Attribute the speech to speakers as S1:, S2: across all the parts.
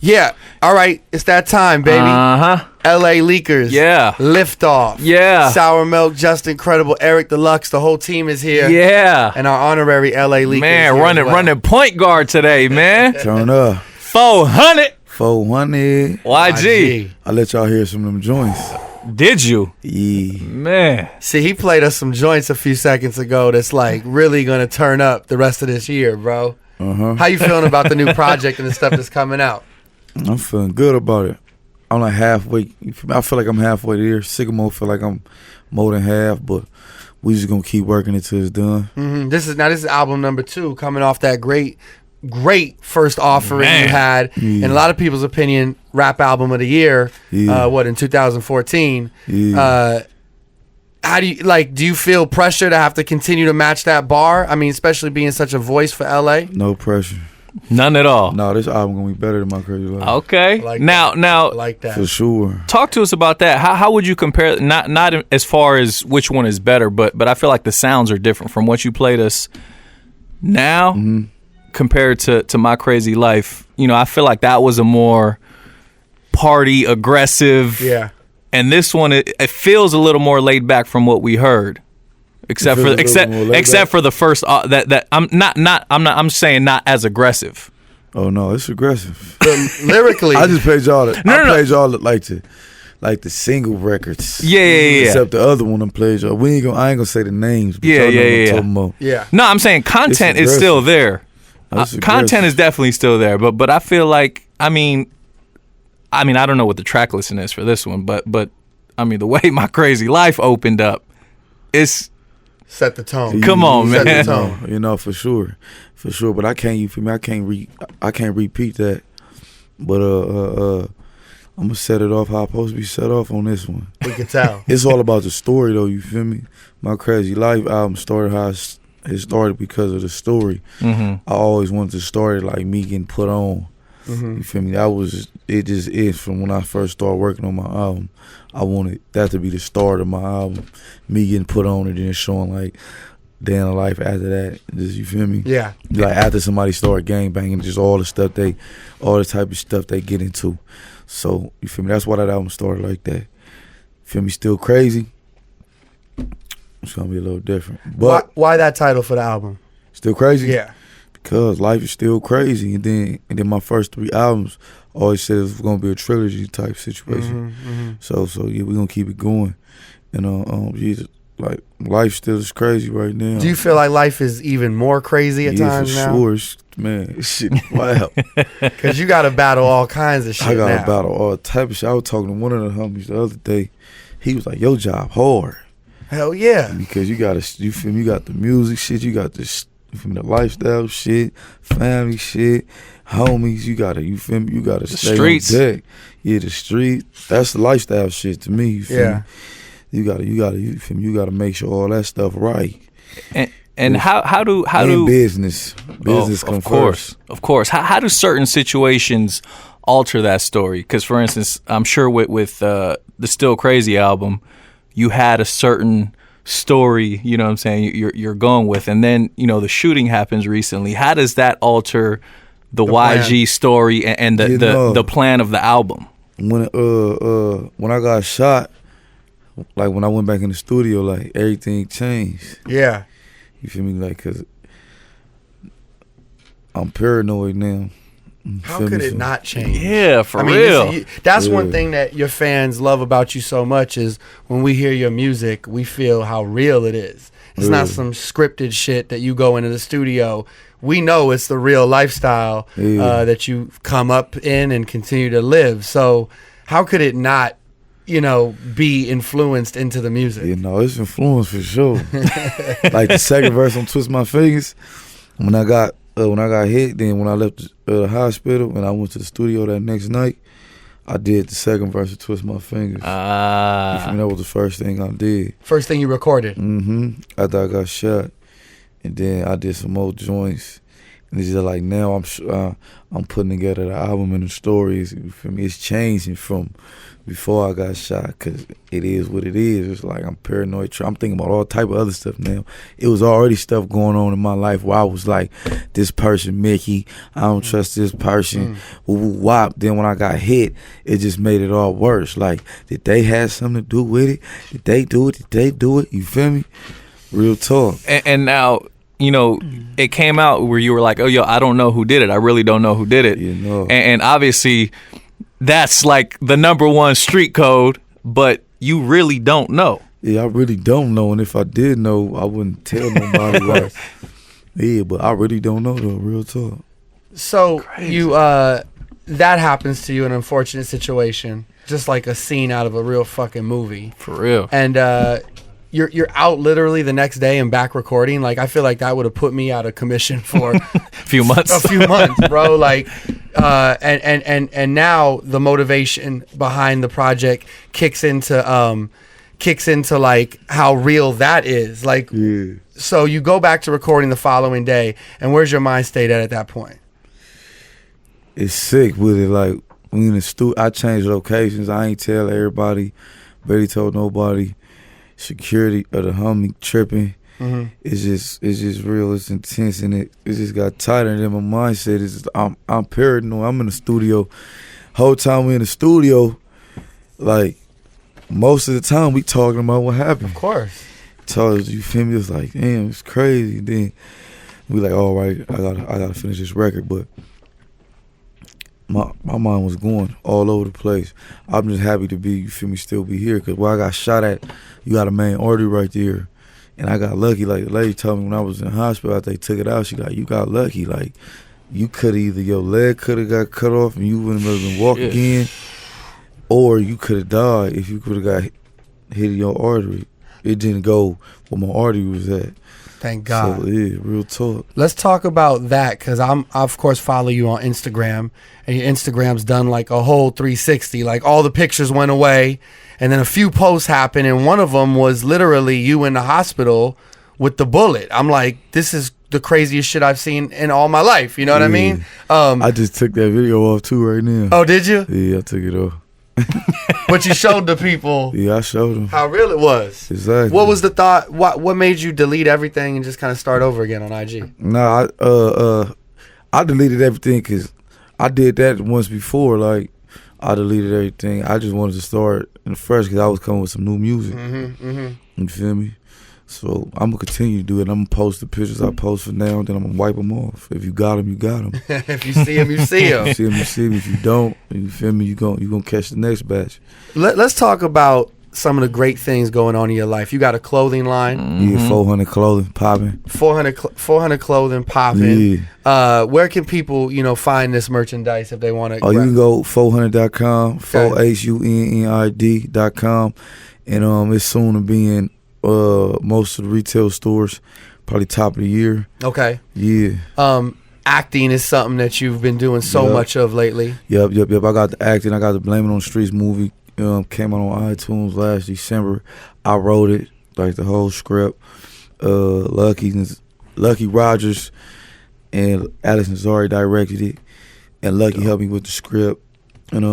S1: Yeah. All right. It's that time, baby. LA Leakers.
S2: Yeah.
S1: Liftoff.
S2: Yeah.
S1: Sour Milk, Just Incredible, Eric Deluxe. The whole team is here.
S2: Yeah.
S1: And our honorary LA Leakers.
S2: Man, running point guard today, man.
S3: Turn up.
S2: 400.
S3: 400.
S2: YG.
S3: I let y'all hear some of them joints.
S2: Did you?
S3: Yeah.
S2: Man.
S1: See, he played us some joints a few seconds ago that's like really going to turn up the rest of this year, bro. How you feeling about the new project and the stuff that's coming out?
S3: I'm feeling good about it. I'm like halfway. I feel like I'm halfway there. Sycamore feel like I'm more than half, but we just gonna keep working until it's done.
S1: This is album number 2, coming off that great first offering you had, in a lot of people's opinion, rap album of the year. In 2014. How do you feel pressure to have to continue to match that bar? I mean, especially being such a voice for LA.
S3: No pressure.
S2: None at all.
S3: No, this album gonna be better than my Krazy Life.
S2: Okay. Now,
S1: I like that
S3: for sure.
S2: Talk to us about that. How would you compare? Not as far as which one is better, but I feel like the sounds are different from what you played us now compared to My Krazy Life. You know, I feel like that was a more party aggressive.
S1: Yeah.
S2: And this one, it feels a little more laid back from what we heard. Except for the first I'm saying not as aggressive.
S3: Oh no, it's aggressive.
S1: Lyrically,
S3: I just played y'all. Played y'all like the single records.
S2: Yeah.
S3: Except the other one I played y'all. I ain't gonna say the names. But
S1: Yeah.
S2: No, I'm saying content is still there. Content is definitely still there. But I feel like I mean I don't know what the track listing is for this one, but I mean the way My Krazy Life opened up, it's
S1: set the tone.
S2: Come on, man.
S1: Set the tone.
S3: You know, for sure. But I can't. You feel me? I can't repeat that. But I'm gonna set it off how I'm supposed to be set off on this one.
S1: We can tell.
S3: It's all about the story, though. You feel me? My Krazy Life album started how it started because of the story. I always wanted to start it like me getting put on. You feel me? It just is from when I first started working on my album. I wanted that to be the start of my album. Me getting put on and then showing like day in the life after that. Just, you feel me?
S1: Yeah.
S3: Like after somebody started gangbanging, just all the type of stuff they get into. So, you feel me? That's why that album started like that. Feel me? Still Crazy. It's gonna be a little different. But
S1: why that title for the album?
S3: Still Crazy?
S1: Yeah.
S3: Because life is still crazy, and then my first 3 albums always said it was gonna be a trilogy type situation. So yeah, we're gonna keep it going, and Jesus, like life still is crazy right now.
S1: Do you feel like life is even more crazy at times now?
S3: For sure, man. Shit, wow.
S1: Because you gotta battle all kinds of shit.
S3: I gotta battle all type of shit. I was talking to one of the homies the other day. He was like, "Your job hard."
S1: Hell yeah.
S3: Because you feel me? You got the music shit. You got this. From the lifestyle shit, family shit, homies, you gotta stay
S2: streets.
S3: on deck. Yeah, the street. That's the lifestyle shit to me. You feel me? You gotta make sure all that stuff right.
S2: And how do
S3: business come first.
S2: Of course. How do certain situations alter that story? Because for instance, I'm sure with the Still Crazy album, you had a certain story, you know what I'm saying, you're going with, and then the shooting happens recently. How does that alter the YG plan story and the plan of the album?
S3: When I got shot, like when I went back in the studio, like everything changed.
S1: Yeah.
S3: You feel me? Like, cause I'm paranoid now.
S1: How could it not change?
S2: Yeah, for real.
S1: That's one thing that your fans love about you so much is when we hear your music, we feel how real it is. It's not some scripted shit that you go into the studio. We know it's the real lifestyle that you come up in and continue to live. So how could it not, be influenced into the music?
S3: It's influenced for sure. Like the second verse on Twist My Fingers, when I got hit, then when I left the hospital and I went to the studio that next night, I did the second verse of Twist My Fingers. That was the first thing I did.
S1: First thing you recorded?
S3: After I got shot. And then I did some more joints. And it's just like now I'm putting together the album and the stories. You feel me? It's changing from before I got shot, because it is what it is. It's like I'm paranoid. I'm thinking about all type of other stuff now. It was already stuff going on in my life where I was like, this person, Mickey, I don't trust this person. Wop. Then when I got hit, it just made it all worse. Like, did they have something to do with it? Did they do it? Did they do it? You feel me? Real talk.
S2: And now, you know, it came out where you were like, oh, yo, I don't know who did it. I really don't know who did it.
S3: You know.
S2: And obviously, that's like the number one street code, but you really don't know.
S3: Yeah, I really don't know. And if I did know, I wouldn't tell nobody. Like, yeah, but I really don't know, though. Real talk.
S1: So
S2: Crazy.
S1: you that happens to you, an unfortunate situation, just like a scene out of a real fucking movie.
S2: For real.
S1: And you're out literally the next day and back recording. Like, I feel like that would have put me out of commission for
S2: A few months.
S1: a few months, bro. Like, and now the motivation behind the project kicks into like how real that is. Like,
S3: Yeah.
S1: so you go back to recording the following day, and where's your mind state at that point?
S3: It's sick with it. Like, when in the studio, I changed locations. I ain't tell everybody. Barely told nobody. Security of the homie tripping.
S1: Mm-hmm.
S3: It's just real. It's intense, and it just got tighter. And then my mindset is I'm paranoid. I'm in the studio. Whole time we in the studio, like most of the time we talking about what happened.
S1: Of course.
S3: Told you feel me? It's like, damn, it's crazy. Then we like, all right, I gotta finish this record, but my mind was going all over the place. I'm just happy to be, you feel me, still be here, because where I got shot at, you got a main artery right there. And I got lucky. Like, the lady told me when I was in the hospital after they took it out, she like, you got lucky. Like, you could either, your leg could have got cut off and you wouldn't have been walking again, or you could have died if you could have got hit in your artery. It didn't go where my artery was at.
S1: Thank God.
S3: So, yeah, real talk.
S1: Let's talk about that, because I of course follow you on Instagram, and your Instagram's done like a whole 360. Like, all the pictures went away, and then a few posts happened, and one of them was literally you in the hospital with the bullet. I'm like, this is the craziest shit I've seen in all my life. You know what I mean?
S3: I just took that video off too right now.
S1: Oh, did you?
S3: Yeah, I took it off.
S1: But you showed the people
S3: Yeah, I showed them.
S1: how real it was.
S3: Exactly.
S1: What was the thought? What made you delete everything and just kind of start over again on IG?
S3: Nah, I deleted everything because I did that once before. Like, I deleted everything. I just wanted to start in fresh because I was coming with some new music. You feel me? So I'm gonna continue to do it. I'm gonna post the pictures I post for now, and then I'm gonna wipe them off. If you got them, you got them.
S1: If you see him, you see him.
S3: You see them, you see them. If you don't, you feel me? You gonna catch the next batch.
S1: Let's talk about some of the great things going on in your life. You got a clothing line.
S3: Yeah, 400 clothing popping.
S1: 400 clothing popping.
S3: Yeah.
S1: Where can people, find this merchandise if they want to?
S3: Oh, you can go 400.com, 4HUNNID.com, and it's soon to be in most of the retail stores, probably top of the year.
S1: Okay.
S3: Yeah.
S1: Acting is something that you've been doing so much of lately.
S3: Yep. I got the acting. I got the Blame It on the Streets movie. Came out on iTunes last December. I wrote it, like the whole script. Lucky Rogers and Alex Nazari directed it, and Lucky helped me with the script. And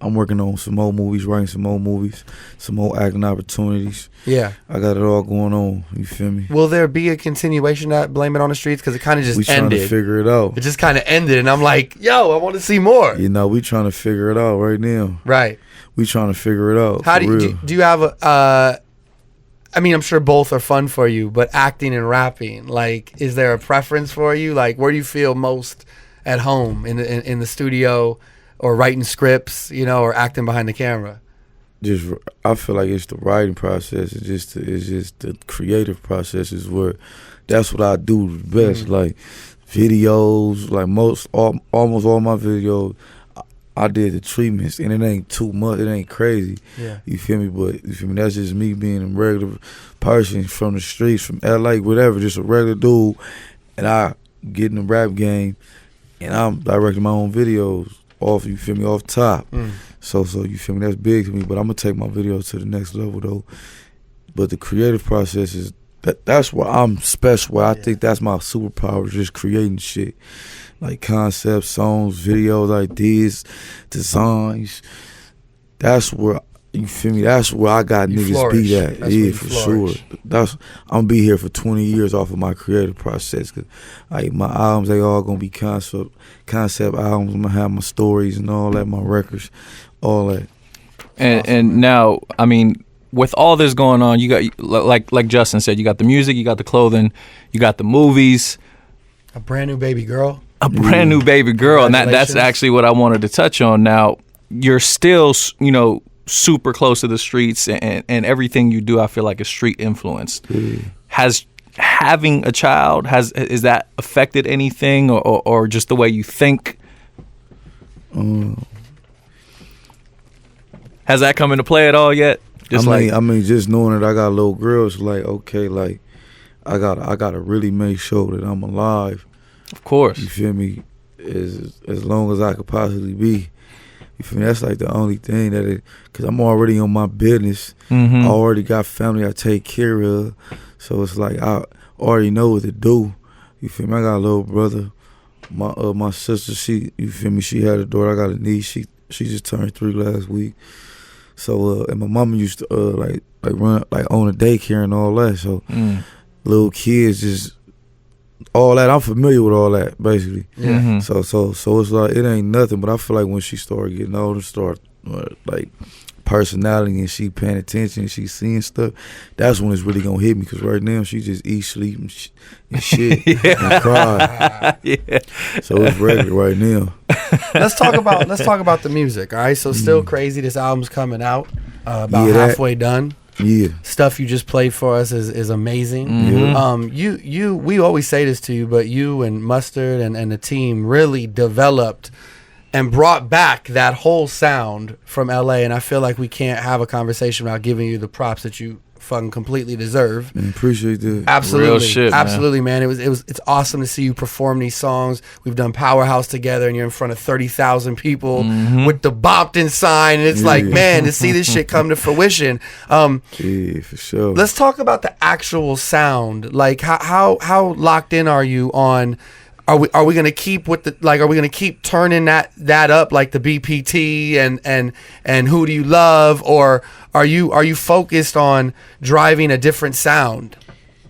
S3: I'm working on some more movies, writing some more movies, some more acting opportunities.
S1: Yeah.
S3: I got it all going on. You feel me?
S1: Will there be a continuation of Blame It on the Streets? Because it kind of just
S3: We trying
S1: ended.
S3: to figure it out.
S1: It just kind of ended, and I'm like, yo, I want to see more.
S3: We trying to figure it out right now.
S1: Right.
S3: We trying to figure it out.
S1: How
S3: for
S1: do
S3: real.
S1: you have I'm sure both are fun for you, but acting and rapping, like, is there a preference for you? Like, where do you feel most at home, in the studio, or writing scripts, or acting behind the camera?
S3: I feel like it's the writing process. It's just the creative process is where that's what I do the best. Like videos, like almost all my videos, I did the treatments, and it ain't too much. It ain't crazy.
S1: Yeah.
S3: You feel me? But you feel me? That's just me being a regular person from the streets, from LA, whatever, just a regular dude, and I get in the rap game, and I'm directing my own videos off. You feel me? Off top. So you feel me? That's big to me. But I'm gonna take my videos to the next level though. But the creative process is that's why I'm special. I think that's my superpower, just creating shit. Like concepts, songs, videos, ideas, designs. That's where, you feel me? That's where I got niggas
S1: flourish.
S3: beat at.
S1: That's
S3: Yeah, for sure. I'm gonna be here for 20 years off of my creative process. Cause like my albums, they all gonna be concept albums. I'm gonna have my stories and all that, my records, all that.
S2: And now, I mean, with all this going on, you got, like Justin said, you got the music, you got the clothing, you got the movies.
S1: A brand new baby girl.
S2: A brand new baby girl, and that's actually what I wanted to touch on. Now, you're still, you know, super close to the streets, and everything you do, I feel like, is street influenced. Has having a child, is that affected anything, or just the way you think? Has that come into play at all yet?
S3: I mean, just knowing that I got a little girl, it's like, okay, like I gotta really make sure that I'm alive.
S2: Of course.
S3: You feel me? As long as I could possibly be. You feel me? That's like the only thing because I'm already on my business. I already got family I take care of. So it's like I already know what to do. You feel me? I got a little brother. My sister, you feel me? She had a daughter. I got a niece. She just turned 3 last week. So and my mama used to like run own a daycare and all that. So little kids just all that. I'm familiar with all that basically. So it's like it ain't nothing. But I feel like when she started getting older, like personality, and she paying attention, and she seeing stuff, that's when it's really gonna hit me. Cause right now she just eat, sleep, and shit and cry. So it's regular right now.
S1: Let's talk about the music. All right, so Still Krazy. This album's coming out about halfway done.
S3: Yeah,
S1: stuff you just played for us is amazing. We always say this to you, but you and Mustard and the team really developed and brought back that whole sound from LA, and I feel like we can't have a conversation without giving you the props that you fucking completely deserve.
S3: Man, appreciate that.
S1: Absolutely.
S2: Real shit,
S1: absolutely, man. It's awesome to see you perform these songs. We've done Powerhouse together, and you're in front of 30,000 people with the Bompton sign, and it's like, man, to see this shit come to fruition.
S3: Yeah, for sure.
S1: Let's talk about the actual sound. Like, how locked in are you on? Are we gonna keep with the, like, are we gonna keep turning that up, like the BPT and Who Do You Love, or are you focused on driving a different sound?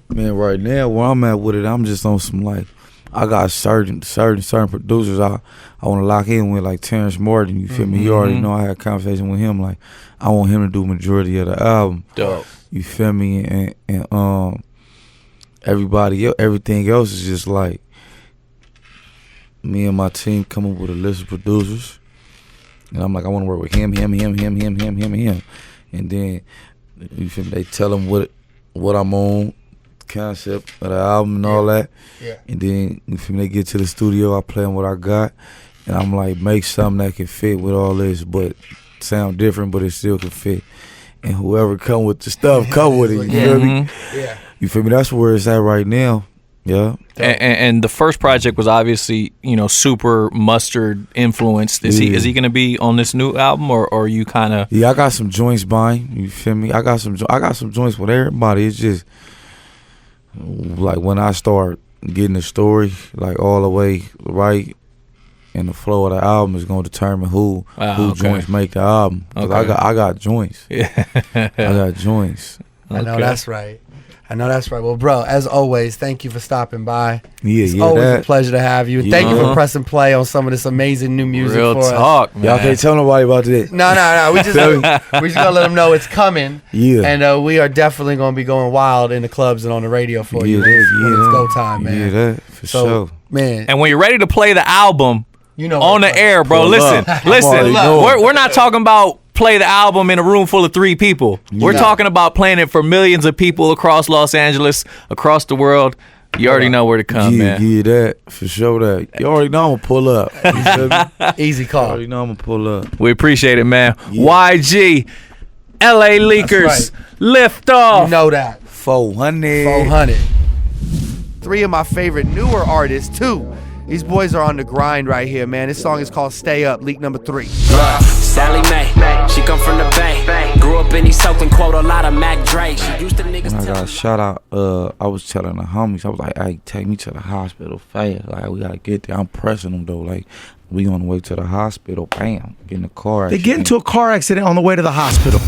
S3: Man, right now where I'm at with it, I'm just on some, like, I got certain producers I want to lock in with, like Terrence Martin. You feel me? You already know I had a conversation with him. Like, I want him to do majority of the album.
S2: Dope.
S3: You feel me? And everything else is just like me and my team come up with a list of producers, and I'm like, I want to work with him, and then you feel me, they tell them what I'm on, concept of the album and all that, and then you feel me, they get to the studio, I play them what I got, and I'm like, make something that can fit with all this, but sound different, but it still can fit, and whoever come with the stuff, come with it. You feel me?
S1: Yeah.
S3: You feel me? That's where it's at right now. Yeah.
S2: And the first project was obviously, you know, super Mustard influenced. Is he going to be on this new album, or are you kind of?
S3: Yeah, I got some joints buying. You feel me? I got some joints with everybody. It's just like when I start getting the story like all the way right, and the flow of the album is going to determine who joints make the album. Okay. I got joints.
S2: Yeah,
S3: I got joints.
S1: I know that's right. Well, bro, as always, thank you for stopping by. It's
S3: yeah,
S1: always a pleasure to have you. Thank you for pressing play on some of this amazing new music
S2: Real
S1: for
S2: talk,
S1: us.
S2: man.
S3: Y'all can't tell nobody about this.
S1: No. We just gonna let them know it's coming.
S3: Yeah.
S1: And we are definitely gonna be going wild in the clubs and on the radio for you when it's go time, man.
S3: Yeah, that for sure.
S1: Man.
S2: And when you're ready to play the album,
S1: you know,
S2: on the air, bro. Listen. We're not talking about play the album in a room full of 3 people. We're talking about playing it for millions of people across Los Angeles, across the world. You already know where to come, man.
S3: Yeah, that for sure. That you already know I'm gonna pull up. You feel me?
S1: Easy call.
S3: You already know I'm gonna pull up.
S2: We appreciate it, man. YG, LA Leakers, lift off.
S1: You know that.
S3: 400.
S1: 3 of my favorite newer artists too. These boys are on the grind right here, man. This song is called Stay Up, leak number 3.
S4: Sally Mae, she come from the Bay. Grew up and he soaking, quote a lot of Mac Dre. She used to niggas
S3: When I
S4: tell
S3: got
S4: me-
S3: shot out, I was telling the homies, I was like, hey, take me to the hospital fast. Like, we gotta get there. I'm pressing them though. Like, we on the way to the hospital. Bam, get in the car.
S5: They get into a car accident on the way to the hospital.